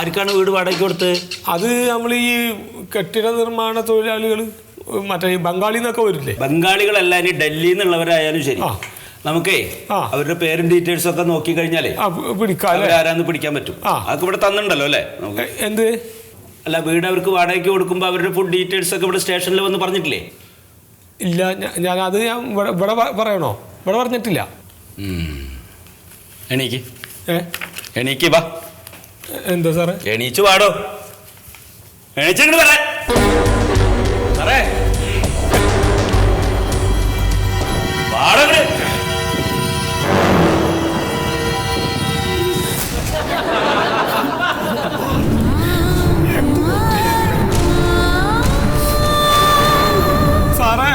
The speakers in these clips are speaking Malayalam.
ആർക്കാണ് വീട് വാടകയ്ക്ക് കൊടുത്തത്? അത് നമ്മൾ ഈ കെട്ടിട നിർമ്മാണ തൊഴിലാളികൾ, മറ്റേ ബംഗാളിൽ നിന്നൊക്കെ വരില്ലേ? ബംഗാളികളല്ല, ഇനി ഡൽഹിയിൽ നിന്നുള്ളവരായാലും ശരി, നമുക്കേ അവരുടെ പേരും ഡീറ്റെയിൽസ് ഒക്കെ നോക്കി കഴിഞ്ഞാലേ ആരാന്ന് പിടിക്കാൻ പറ്റും. അതൊക്കെ ഇവിടെ തന്നിട്ടുണ്ടല്ലോ അല്ലേ? എന്ത്? അല്ല, വീട് അവർക്ക് വാടകയ്ക്ക് കൊടുക്കുമ്പോൾ അവരുടെ ഫുൾ ഡീറ്റെയിൽസ് ഒക്കെ ഇവിടെ സ്റ്റേഷനിൽ വന്ന് പറഞ്ഞിട്ടില്ലേ? ഇല്ല, അത് ഞാൻ ഇവിടെ പറയണോ? ഇവിടെ പറഞ്ഞിട്ടില്ല. എണീക്ക്, എണീക്ക് വാ. എന്താ സാറേ? എണീച്ചു വാടോ, എണീച്ചിട്ട് പറ സാറേ. വാടോ. സാറേ,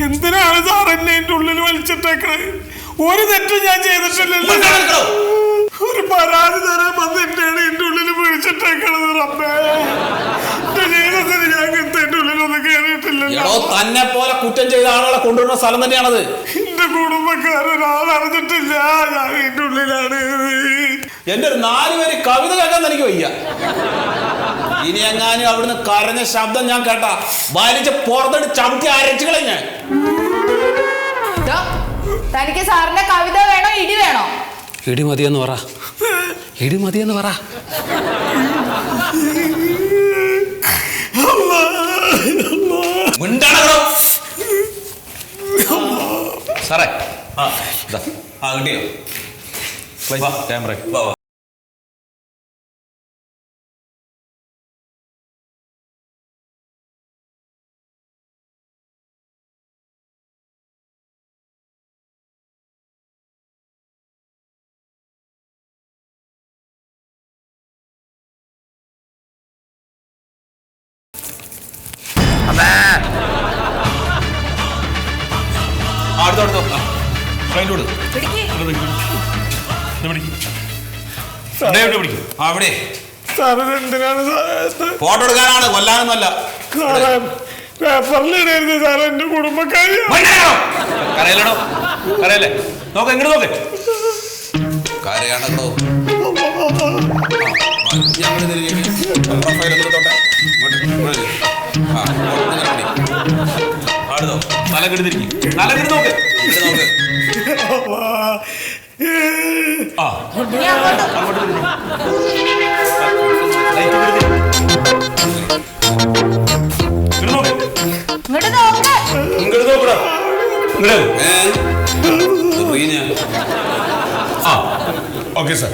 എന്തിനാണ് സാർ എന്നെ എന്റെ ഉള്ളിൽ വലിച്ചിട്ടേക്കണത്? ഒരു തെറ്റും ഞാൻ ചെയ്തിട്ടില്ലല്ലോ. ഒരു പരാതി തരാൻ വന്നിട്ടാണ് എന്റെ ഉള്ളിൽ വിളിച്ചിട്ടേക്കണത്. റബ്ബേ, എന്റെ ജീവിതത്തിൽ ഞാൻ എന്റെ ഉള്ളിലൊന്നും കയറിയിട്ടില്ലല്ലോ. തന്നെ പോലെ കുറ്റം ചെയ്ത ആളുകളെ കൊണ്ടുവരുന്ന സ്ഥലം തന്നെയാണത്. എന്റെ കുടുംബക്കാരൊരാളറിഞ്ഞിട്ടില്ല ഞാൻ എന്റെ ഉള്ളിലാണ്. എന്റെ ഒരു 4 പേര് കവിത കേൾക്കാൻ എനിക്ക് വയ്യ. ഇനി എങ്ങാനും അവിടുന്ന് കരഞ്ഞ ശബ്ദം ഞാൻ കേട്ടാ വലിച്ച് പുറത്തോട്ട് ചവിട്ടി അരച്ചുകളെ ഞാൻ. തനിക്ക് സാറിന്റെ കവിത വേണോ ഇടി വേണോ? ഇടി മതിയെന്ന് പറ, ഇടി മതിയെന്ന് പറ. സാറേ കിട്ടിയോ ക്യാമറ? ഫോട്ടോ എടുക്കാനാണ്, കൊല്ലാനൊന്നുമല്ല. പേപ്പറിലിടരുത് സാറേ, എന്റെ കുടുംബക്കാരി. കരയിലടോ, കരയല്ലേ? നോക്ക്, എങ്ങനെ നോക്ക്. കരയാണോ? തലക്കെടുത്തിരിക്കും, തലക്കെടുത്ത് നോക്ക്, നോക്ക്. ഇങ്ങോട്ട് നോക്ക്. Okay sir.